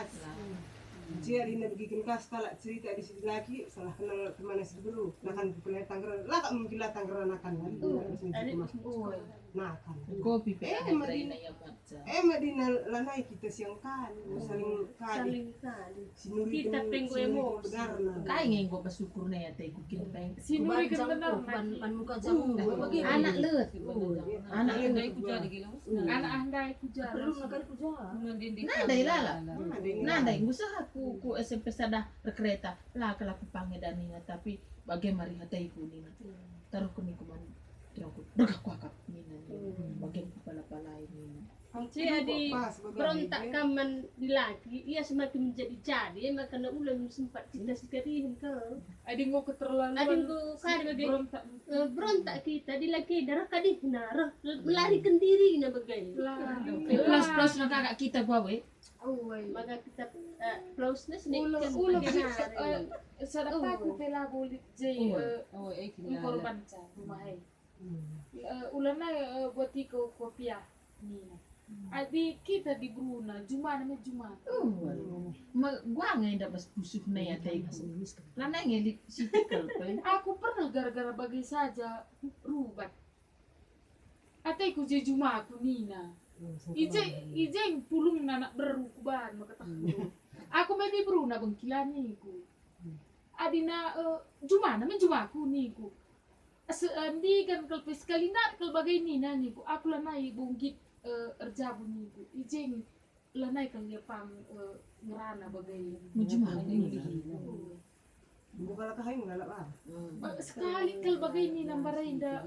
kelas. Dia dina bikin kelas talak cerita di situ lagi salah kenal teman nasi dulu. Nakan kuliah Tangerang. Lah kak mungkin lah Tangerang nakan lagi. Nakan. Kopi Madina ya baca. Madina lanai kita siang kali saling kali. Kita penggo emosi. Kaya ngayon ko bersyukur na yata ikukin peng. Sinuri kan benar ban muka jauh. Anak leut. Anak Andai ku jadi gila. anak andai ku jalan. Perlu nakal ku jauh. Nanday lala. Nanday usaha ku SMP sada kereta lah kalau aku pangedan nina tapi bagaimana hatay ko nina. Taruh ko ni kuman. Taruh ko akap nina. Bagian kepala-palai nina. Jadi berontak kaman di lagi, ia semakin menjadi makanya ulang sempat cita-citakan ke. Adi ngo keterlaluan. Adi ngo kari berontak kita di lagi darah kadi benar melarikan diri na bagai. Plus na kakak kita bawe. Maka kita plusnya sedikit Ulo sadapa ku tela bolit jay korban sa rumah. Ulana buat iko kopiah nina. Adi kita di Bruna, Juma. Gua ngayon dapat busuk na yata ko. Lana ngayon si tikal pa. Aku pernah gara-gara bagi saja rubat. Ataiku je Juma aku nina. Ije pulung nanak berukuban maka takut. Aku may di Bruna bangkilan niku. Adina Juma aku niku. Andi kan kalpes kalinat kalbagay nina niku. Aku lanai bungkit erjabu niku. Ije lanai kan dia pam ngerana bagai. Juma Bukan lah kahing nggak lah. Sekali kalbagay ni nambaray da.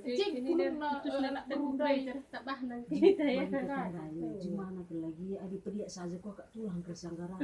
Ije pulung na anak berundai. tabah nanti kita ya. Cuma lagi ada pediak saja kok tulang kersanggara.